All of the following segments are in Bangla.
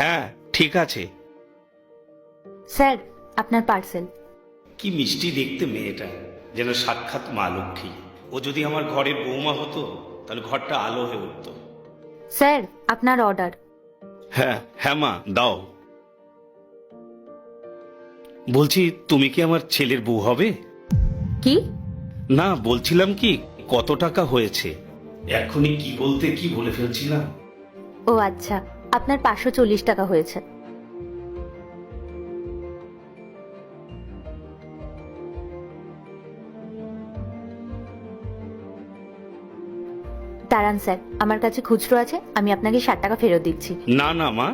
হ্যাঁ ঠিক আছে। স্যার, আপনার পার্সেল। কি মিষ্টি দেখতে মেয়েটা, যেন সাক্ষাৎ মা লক্ষ্মী। ও যদি আমার ঘরের বৌমা হতো তাহলে ঘরটা আলো হয়ে উঠতো। স্যার, আপনার অর্ডার। হ্যাঁ হ্যাঁ মা, দাও। বলছি, তুমি কি আমার ছেলের বউ হবে? কি? না, বলছিলাম কি কত টাকা হয়েছে। এখনই কি বলতে কি বলে ফেলছিলাম। ও আচ্ছা, আপনার 540 টাকা হয়েছে। দাঁড়ান স্যার, আমার কাছে খুচরো আছে, আমি আপনাকে 60 টাকা ফেরত দিচ্ছি। না না মা,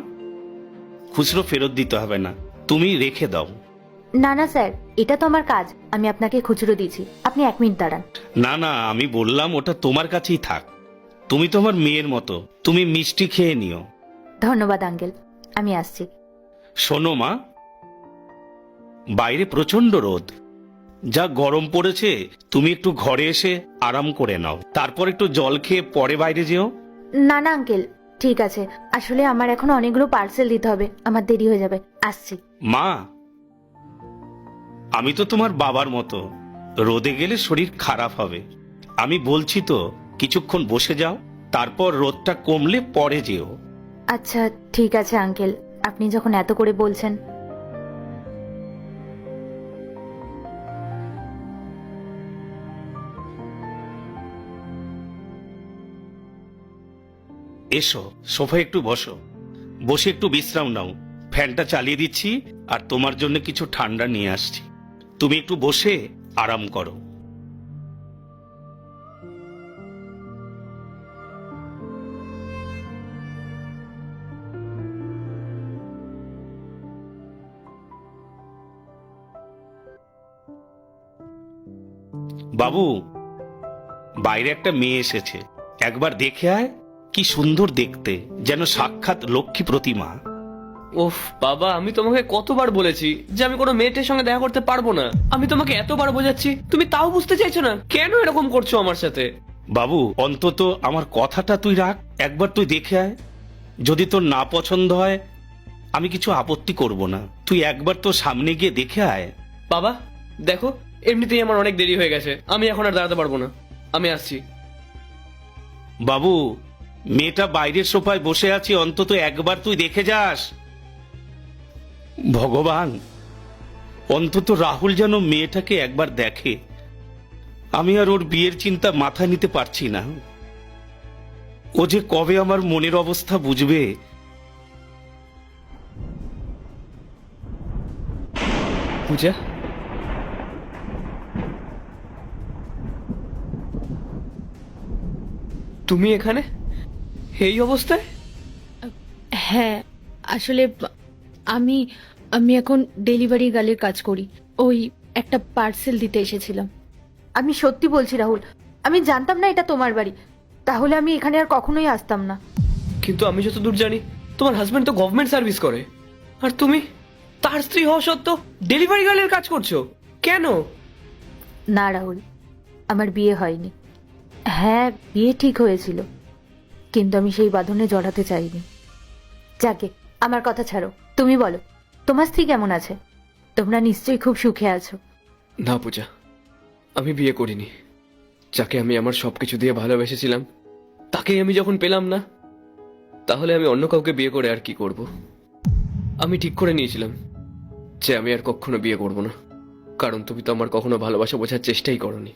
খুচরো ফেরত দিতে হবে না, তুমি রেখে দাও। না না স্যার, এটা তো আমার কাজ, আমি আপনাকে খুচরো দিচ্ছি, আপনি 1 মিনিট দাঁড়ান। না না, আমি বললাম ওটা তোমার কাছেই থাক। তুমি তো আমার মেয়ের মতো, তুমি মিষ্টি খেয়ে নিও। ধন্যবাদ আঙ্কেল, আমি আসছি। শোনো মা, বাইরে প্রচন্ড রোদ, যা গরম পড়েছে, তুমি একটু ঘরে এসে আরাম করে নাও, তারপর একটু জল খেয়ে পরে বাইরে যেও। না না আঙ্কেল, ঠিক আছে, আসলে আমার এখন অনেকগুলো পার্সেল দিতে হবে, আমার দেরি হয়ে যাবে, আসছি। মা, আমি তো তোমার বাবার মতো, রোদে গেলে শরীর খারাপ হবে। আমি বলছি তো, কিছুক্ষণ বসে যাও, তারপর রোদটা কমলে পরে যেও। আচ্ছা ঠিক আছে আঙ্কেল, আপনি যখন এত করে বলছেন। এসো, সোফায় একটু বসো, বসে একটু বিশ্রাম নাও। ফ্যানটা চালিয়ে দিচ্ছি, আর তোমার জন্য কিছু ঠান্ডা নিয়ে আসছি। তুমি একটু বসে আরাম করো। বাবু, বাইরে একটা মেয়ে এসেছে, একবার দেখে আয়। কি সুন্দর দেখতে, যেন সাক্ষাৎ লক্ষ্মী প্রতিমা। ওফ বাবা, আমি তোমাকে কতবার বলেছি যে আমি কোনো মেয়েটের সঙ্গে দেখা করতে পারবো না। আমি তোমাকে এতবার বোঝাচ্ছি, তুমি তাও বুঝতে চাইছো না। কেন এরকম করছো আমার সাথে? বাবু, অন্তত আমার কথাটা তুই রাখ, একবার তুই দেখে আয়। যদি তোর না পছন্দ হয়, আমি কিছু আপত্তি করব না, তুই একবার তো সামনে গিয়ে দেখে আয়। বাবা দেখো, এমনিতেই আমার অনেক দেরি হয়ে গেছে, আমি এখন আর দাঁড়াতে পারবো না, আমি আসছি। বাবু, মেয়েটা বাইরের সোফায় বসে আছে, অন্তত একবার তুই দেখে যাস। ভগবান, অন্তত রাহুল যেন মেয়েটাকে একবার দেখে। আমি আর ওর বিয়ের চিন্তা মাথায় নিতে পারছি না। ও যে কবে আমার মনের অবস্থা বুঝবে। পূজা, তুমি এখানে এই অবস্থায়? হ্যাঁ, আসলে আমি আমি এখন ডেলিভারি গার্লের কাজ করি, ওই একটা পার্সেল দিতে এসেছিলাম। আমি সত্যি বলছি রাহুল, আমি জানতাম না এটা তোমার বাড়ি, তাহলে আমি এখানে আর কখনোই আসতাম না। কিন্তু আমি যতদূর জানি তোমার হাজবেন্ড তো গভর্নমেন্ট সার্ভিস করে, আর তুমি তার স্ত্রী হওয়া সত্ত্বেও ডেলিভারি গার্লের কাজ করছো কেন? না রাহুল, আমার বিয়ে হয়নি। হ্যাঁ, বিয়ে ঠিক হয়েছিল, কিন্তু আমি সেই বাঁধনে জড়াতে চাইনি। যাকে, আমার কথা ছাড়ো, তুমি বলো, তোমার স্ত্রী কেমন আছে? তোমরা নিশ্চয়ই খুব সুখে আছো। না পূজা, আমি বিয়ে করিনি। যাকে আমি আমার সবকিছু দিয়ে ভালোবেসেছিলাম, তাকেই আমি যখন পেলাম না, তাহলে আমি অন্য কাউকে বিয়ে করে আর কি করব? আমি ঠিক করে নিয়েছিলাম যে আমি আর কখনো বিয়ে করব না, কারণ তুমি তো আমার কখনো ভালোবাসা বোঝার চেষ্টাই করনি,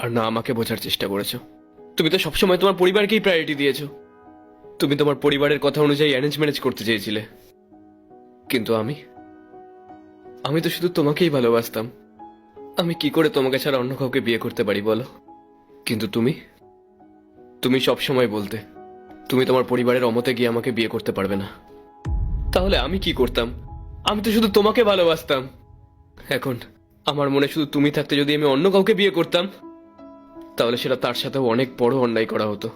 আর না আমাকে বোঝার চেষ্টা করেছো। তুমি তো সবসময় তোমার পরিবারকেই প্রায়োরিটি দিয়েছো। তুমি তোমার পরিবারের কথা অনুযায়ী অ্যারেঞ্জ ম্যারেজ করতে চেয়েছিলে, কিন্তু আমি তো শুধু তোমাকেই ভালোবাসতাম। আমি কি করে তোমাকে ছাড়া অন্য কাউকে বিয়ে করতে পারি বলো? কিন্তু তুমি সব সময় বলতে তুমি তোমার পরিবারের অমতে গিয়ে আমাকে বিয়ে করতে পারবে না। তাহলে আমি কি করতাম? আমি তো শুধু তোমাকে ভালোবাসতাম। এখন আমার মনে শুধু তুমি থাকতে যদি আমি অন্য কাউকে বিয়ে করতাম, তাহলে সেটা তার সাথেও অনেক বড় অন্যায় করা হতো।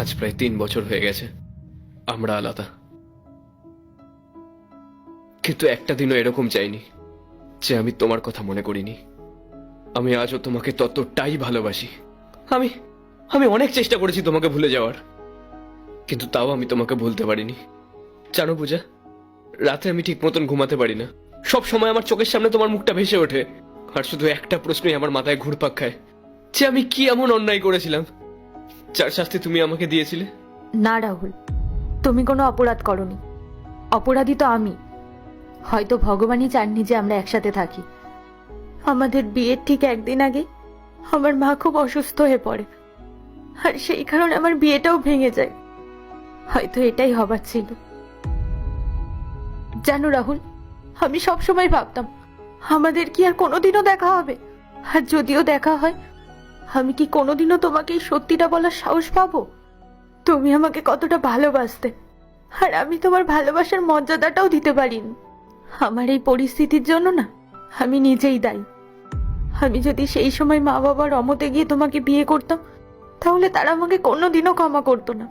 আজ প্রায় 3 বছর হয়ে গেছে আমরা আলাদা, কিন্তু একটা দিনও এরকম চাইনি যে আমি তোমার কথা মনে করিনি। আমি আজও তোমাকে ততটাই ভালোবাসি। আমি আমি অনেক চেষ্টা করেছি তোমাকে ভুলে যাওয়ার, কিন্তু তাও আমি তোমাকে ভুলতে পারিনি। জানো পূজা, রাতে আমি ঠিক মতন ঘুমাতে পারি না। সব সময় আমার চোখের সামনে তোমার মুখটা ভেসে ওঠে, আর শুধু একটা প্রশ্নই আমার মাথায় ঘুরপাক খায়, যে আমি কি এমন অন্যায় করেছিলাম যার শাস্তি তুমি আমাকে দিয়েছিলে। না রাহুল, তুমি কোনো অপরাধ করনি। অপরাধী তো আমি। হয়তো ভগবানই চাননি যে আমরা একসাথে থাকি। আমাদের বিয়ের ঠিক একদিন আগে আমার মা খুব অসুস্থ হয়ে পড়ে, আর সেই কারণে আমার বিয়েটাও ভেঙে যায়। হয়তো এটাই হবার ছিল। জানো রাহুল, আমি সব সময় ভাবতাম আমাদের কি আর কোনোদিনও দেখা হবে। আর যদিও দেখা হয়, আমি কি কোনোদিনও তোমাকে এই সত্যিটা বলার সাহস পাবো? তুমি আমাকে কতটা ভালোবাসতে, আর আমি তোমার ভালোবাসার মর্যাদাটাও দিতে পারিনি। আমার এই পরিস্থিতির জন্য না আমি নিজেই দায়ী। আমি যদি সেই সময় মা বাবার অমতে গিয়ে তোমাকে বিয়ে করতাম, তাহলে তারা আমাকে কোনোদিনও ক্ষমা করতো না।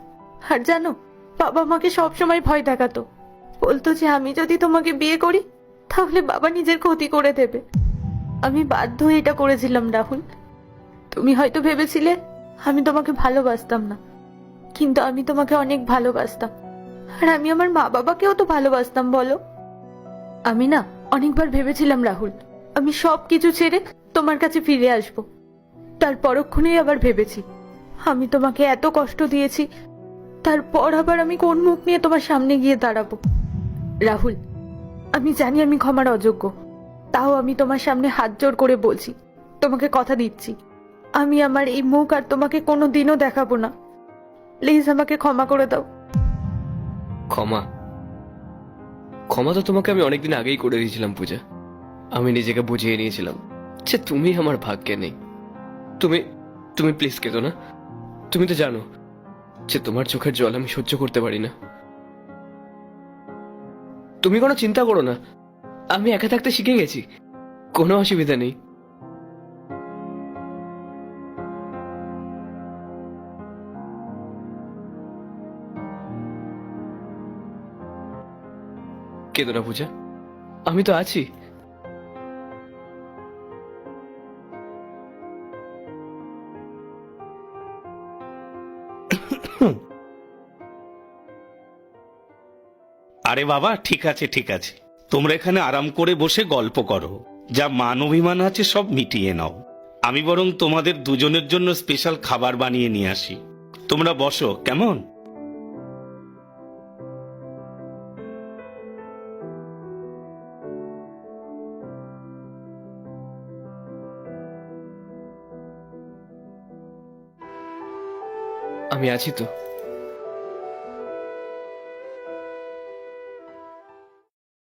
আর জানো, বাবা আমাকে সবসময় ভয় দেখাতো। বলতো যে আমি যদি তোমাকে বিয়ে করি তাহলে বাবা নিজের ক্ষতি করে দেবে। আমি বাধ্য হয়ে এটা করেছিলাম রাহুল। তুমি হয়তো ভেবেছিলে আমি তোমাকে ভালোবাসতাম না, কিন্তু আমি তোমাকে অনেক ভালোবাসতাম। আর আমি আমার মা বাবাকেও তো ভালোবাসতাম, বলো। আমি না অনেকবার ভেবেছিলাম রাহুল, আমি সব কিছু ছেড়ে তোমার কাছে ফিরে আসব। তার পরক্ষণেই আবার ভেবেছি আমি তোমাকে এত কষ্ট দিয়েছি, তারপর আবার আমি কোন মুখ নিয়ে তোমার সামনে গিয়ে দাঁড়াবো। রাহুল, আমি জানি আমি ক্ষমার অযোগ্য, তাও আমি তোমার সামনে হাত জোড় করে বলছি, তোমাকে কথা দিচ্ছি, আমি আমার এই মুখ আর তোমাকে কোনো দিনও দেখাবো না। প্লিজ আমাকে ক্ষমা করে দাও। ক্ষমা? ক্ষমা তো তোমাকে আমি অনেকদিন আগেই করে দিয়েছিলাম পূজা। আমি নিজেকে বুঝিয়ে নিয়েছিলাম যে তুমি আমার ভাগ্যে নেই। তুমি তুমি প্লিজ কেঁদো না। তুমি তো জানো যে তোমার চোখের জল আমি সহ্য করতে পারি না। তুমি কোনো চিন্তা করো না, আমি একা থাকতে শিখে গেছি, কোনো অসুবিধা নেই। কেঁদো না পূজা, আমি তো আছি। আরে বাবা, ঠিক আছে ঠিক আছে, তোমরা এখানে আরাম করে বসে গল্প করো। যা মান অভিমান আছে সব মিটিয়ে নাও। আমি বরং তোমাদের দুজনের জন্য স্পেশাল খাবার বানিয়ে নিয়ে আসি। তোমরা বসো, কেমন? আমি আছি তো।